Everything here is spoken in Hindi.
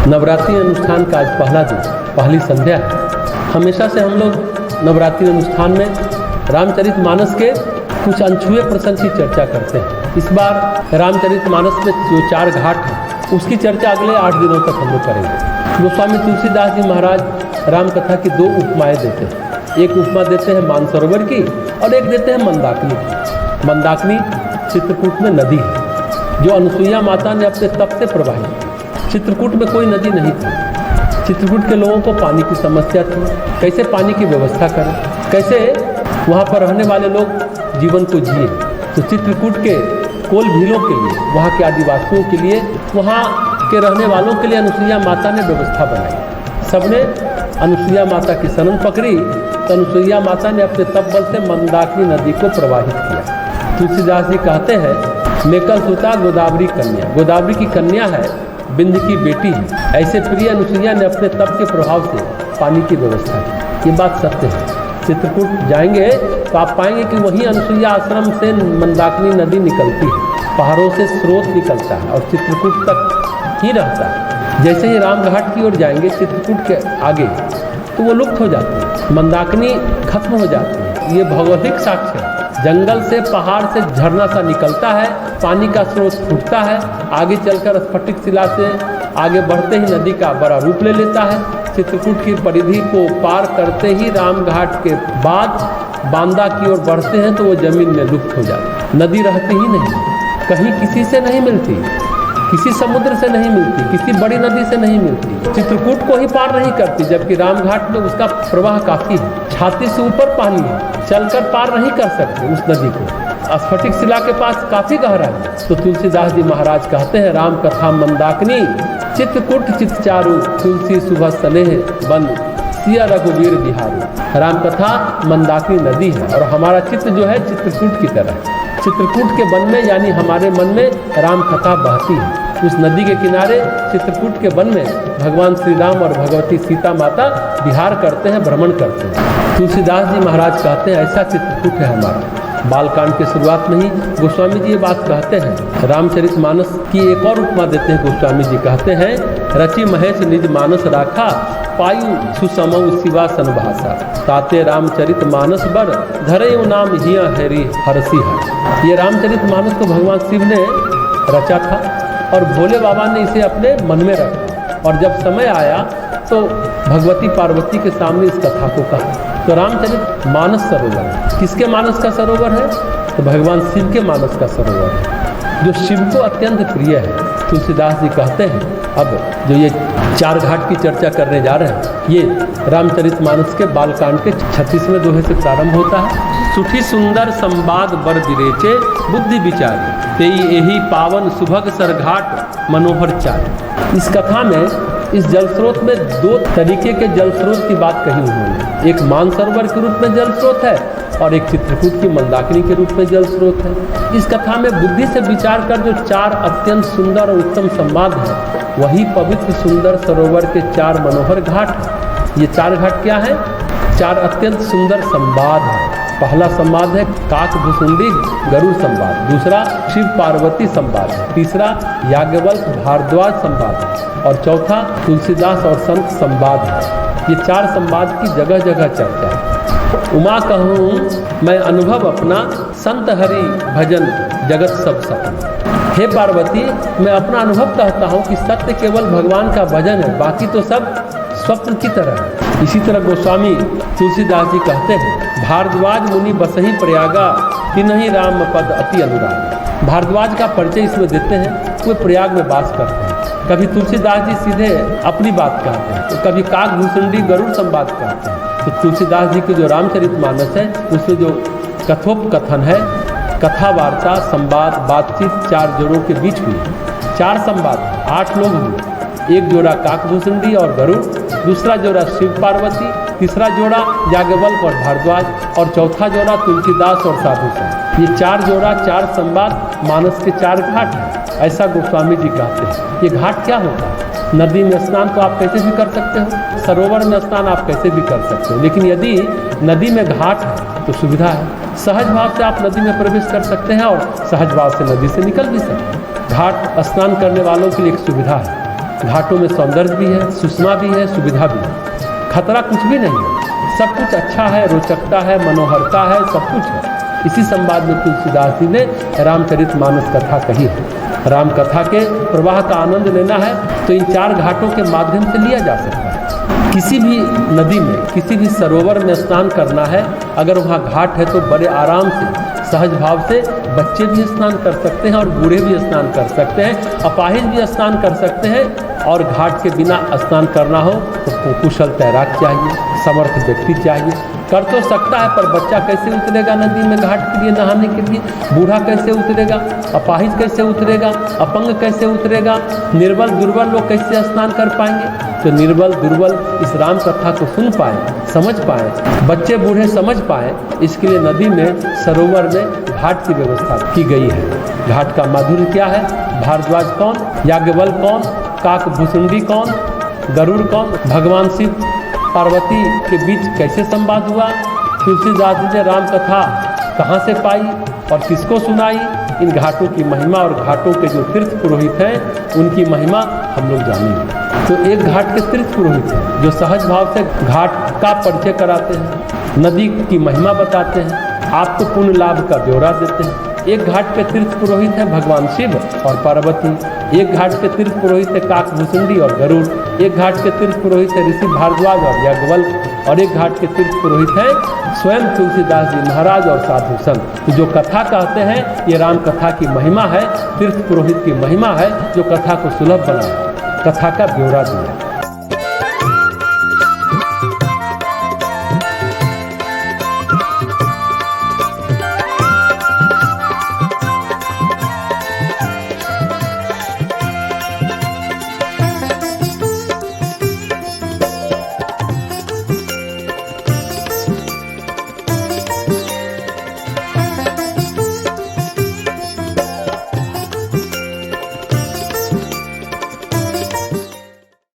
नवरात्रि अनुष्ठान का आज पहला दिन, पहली संध्या है। हमेशा से हम लोग नवरात्रि अनुष्ठान में रामचरितमानस के कुछ अनछुए प्रसंग की चर्चा करते हैं। इस बार रामचरितमानस में जो 4 घाट हैं उसकी चर्चा अगले 8 दिनों तक हम लोग करेंगे। गोस्वामी तुलसीदास जी महाराज राम कथा की 2 उपमाएं देते हैं। एक उपमा देते हैं मानसरोवर की और एक देते हैं मंदाकिनी की। मंदाकिनी चित्रकूट में नदी है जो अनुसुईया माता ने अपने तप से प्रवाहित। चित्रकूट में कोई नदी नहीं थी। चित्रकूट के लोगों को पानी की समस्या थी। कैसे पानी की व्यवस्था करें, कैसे वहाँ पर रहने वाले लोग जीवन को जिए। तो चित्रकूट के कोल भीलों के लिए, वहाँ के आदिवासियों के लिए, वहाँ के रहने वालों के लिए अनुसुईया माता ने व्यवस्था बनाई। सबने अनुसुईया माता की शरण पकड़ी तो अनुसुईया माता ने अपने तप बल से मंदाकिनी नदी को प्रवाहित किया। तुलसीदास जी कहते हैं, मेकल सुता गोदावरी कन्या, गोदावरी की कन्या है, बिंद की बेटी है। ऐसे प्रिय अनुसुईया ने अपने तप के प्रभाव से पानी की व्यवस्था की। ये बात सत्य है। चित्रकूट जाएंगे तो आप पाएंगे कि वहीं अनुसुईया आश्रम से मंदाकिनी नदी निकलती है, पहाड़ों से स्रोत निकलता है और चित्रकूट तक ही रहता है। जैसे ही रामघाट की ओर जाएंगे चित्रकूट के आगे तो वो लुप्त हो जाती है, मंदाकिनी खत्म हो जाती है। ये भौगोलिक साक्ष्य है। जंगल से, पहाड़ से झरना सा निकलता है, पानी का स्रोत फूटता है, आगे चलकर स्फटिक शिला से आगे बढ़ते ही नदी का बड़ा रूप ले लेता है। चित्रकूट की परिधि को पार करते ही रामघाट के बाद बांदा की ओर बढ़ते हैं तो वो जमीन में लुप्त हो जाती है। नदी रहती ही नहीं, कहीं किसी से नहीं मिलती, किसी समुद्र से नहीं मिलती, किसी बड़ी नदी से नहीं मिलती। चित्रकूट को ही पार नहीं करती, जबकि रामघाट में उसका प्रवाह काफी है। छाती से ऊपर पानी है, चलकर पार नहीं कर सकते उस नदी को। स्फटिक शिला के पास काफी गहरा है। तो तुलसीदास जी महाराज कहते हैं, राम कथा मंदाकिनी चित्रकूट चितचारू, तुलसी सुबह स्नेह बन सिया रघुवीर बिहारी। राम कथा मंदाकिनी नदी है और हमारा चित्त जो है चित्रकूट की तरह है। चित्रकूट के वन में यानी हमारे मन में राम कथा बहती है। उस नदी के किनारे चित्रकूट के वन में भगवान श्री राम और भगवती सीता माता विहार करते हैं, भ्रमण करते हैं। तुलसीदास जी महाराज कहते हैं, ऐसा चित्रकूट है हमारा। बालकांड के शुरुआत में ही गोस्वामी जी ये बात कहते हैं। रामचरितमानस की एक और उपमा देते हैं गोस्वामी जी, कहते हैं, रचि महेश निज मानस राखा, पायु सुसमऊ शिवा सनभाषा, ताते रामचरितमानस बर धरे नाम हिया हरि हरसी है। ये रामचरितमानस को भगवान शिव ने रचा था और भोले बाबा ने इसे अपने मन में रखा और जब समय आया तो भगवती पार्वती के सामने इस कथा को कहा। तो रामचरित मानस सरोवर है। किसके मानस का सरोवर है? तो भगवान शिव के मानस का सरोवर है, जो शिव को अत्यंत प्रिय है। तुलसीदास जी कहते हैं, अब जो ये 4 घाट की चर्चा करने जा रहे हैं, ये रामचरितमानस के बालकांड के 36वें दोहे से प्रारंभ होता है। सुठी सुंदर संवाद बर दिरेचे, बुद्धि विचार तेई यही पावन सुभग सरघाट मनोहर चार। इस कथा में, इस जल स्रोत में 2 तरीके के जल स्रोत की बात कही उन्होंने। एक मानसरोवर के रूप में जल स्रोत है और एक चित्रकूट की मंदाकिनी के रूप में जल स्रोत है। इस कथा में बुद्धि से विचार कर जो 4 अत्यंत सुंदर और उत्तम संवाद है, वही पवित्र सुंदर सरोवर के 4 मनोहर घाट है। ये 4 घाट क्या है? 4 अत्यंत सुंदर संवाद है। पहला संवाद है काक भुसुंडी गरुड़ संवाद, दूसरा शिव पार्वती संवाद, तीसरा याज्ञवल्क्य भारद्वाज संवाद है और चौथा तुलसीदास और संत संवाद है। ये 4 संवाद की जगह जगह चर्चा है। उमा कहूँ मैं अनुभव अपना, संत हरि भजन जगत सब सपना। हे पार्वती, मैं अपना अनुभव कहता हूँ कि सत्य केवल भगवान का भजन है, बाकी तो सब स्वप्न की तरह है। इसी तरह गोस्वामी तुलसीदास जी कहते हैं, भारद्वाज मुनि बसही प्रयागा, तिन्ही राम पद अति अनुराग। भारद्वाज का परिचय इसमें देते हैं, वो प्रयाग में वास करते हैं। कभी तुलसीदास जी सीधे अपनी बात कहते हैं, तो कभी काक भुसुंडी गरुड़ संवाद कहते हैं। तो तुलसीदास जी के जो रामचरितमानस है उसमें जो कथोपकथन है, कथा वार्ता संवाद बातचीत 4 जोड़ों के बीच हुई। 4 संवाद, 8 लोग हुए, एक जोड़ा काकभूषुंडी और गरुड़, दूसरा जोड़ा शिव पार्वती, तीसरा जोड़ा याज्ञवल्क्य और भारद्वाज और चौथा जोड़ा तुलसीदास और साधु संत। ये 4 जोड़ा 4 संवाद मानस के 4 घाट हैं, ऐसा गोस्वामी जी कहते हैं। ये घाट क्या होता है? नदी में स्नान तो आप कैसे भी कर सकते हो, सरोवर में स्नान आप कैसे भी कर सकते हो, लेकिन यदि नदी में घाट है तो सुविधा है। सहज भाव से आप नदी में प्रवेश कर सकते हैं और सहज भाव से नदी से निकल भी सकते हैं। घाट स्नान करने वालों के लिए एक सुविधा है। घाटों में सौंदर्य भी है, सुषमा भी है, सुविधा भी है, खतरा कुछ भी नहीं है, सब कुछ अच्छा है, रोचकता है, मनोहरता है, सब कुछ है। इसी संवाद में तुलसीदास जी ने रामचरितमानस कथा कही है। राम कथा के प्रवाह का आनंद लेना है तो इन 4 घाटों के माध्यम से लिया जा सकता है। किसी भी नदी में, किसी भी सरोवर में स्नान करना है, अगर वहाँ घाट है तो बड़े आराम से, सहज भाव से बच्चे भी स्नान कर सकते हैं और बूढ़े भी स्नान कर सकते हैं, अपाहिज भी स्नान कर सकते हैं। और घाट के बिना स्नान करना हो तो कुशल तैराक चाहिए, समर्थ व्यक्ति चाहिए। कर तो सकता है पर बच्चा कैसे उतरेगा नदी में घाट के लिए नहाने के लिए, बूढ़ा कैसे उतरेगा, अपाहिज कैसे उतरेगा, अपंग कैसे उतरेगा, निर्बल दुर्बल लोग कैसे स्नान कर पाएंगे। तो निर्बल दुर्बल इस राम कथा को सुन पाए, समझ पाए, बच्चे बूढ़े समझ पाए, इसके लिए नदी में, सरोवर में घाट की व्यवस्था की गई है। घाट का माधुर्य क्या है? भारद्वाज कौन, याज्ञवल्क्य कौन, काकभूषुंडी कौन, गरुड़ कौन, भगवान शिव पार्वती के बीच कैसे संवाद हुआ, तुलसीदास जी ने राम कथा कहाँ से पाई और किसको सुनाई, इन घाटों की महिमा और घाटों के जो तीर्थ पुरोहित हैं उनकी महिमा हम लोग जानेंगे। तो एक घाट के तीर्थ पुरोहित हैं जो सहज भाव से घाट का परिचय कराते हैं, नदी की महिमा बताते हैं, आपको पुण्य लाभ का ब्यौरा देते हैं। एक घाट के तीर्थ पुरोहित हैं भगवान शिव और पार्वती, एक घाट के तीर्थ पुरोहित है काकभूषुंडी और गरुड़, एक घाट के तीर्थ पुरोहित है ऋषि भारद्वाज और याज्ञवल्क्य, और एक घाट के तीर्थ पुरोहित है स्वयं तुलसीदास जी महाराज और साधु संत। जो कथा कहते हैं ये राम कथा की महिमा है, तीर्थ पुरोहित की महिमा है जो कथा को सुलभ बना, कथा का ब्यौरा दिया।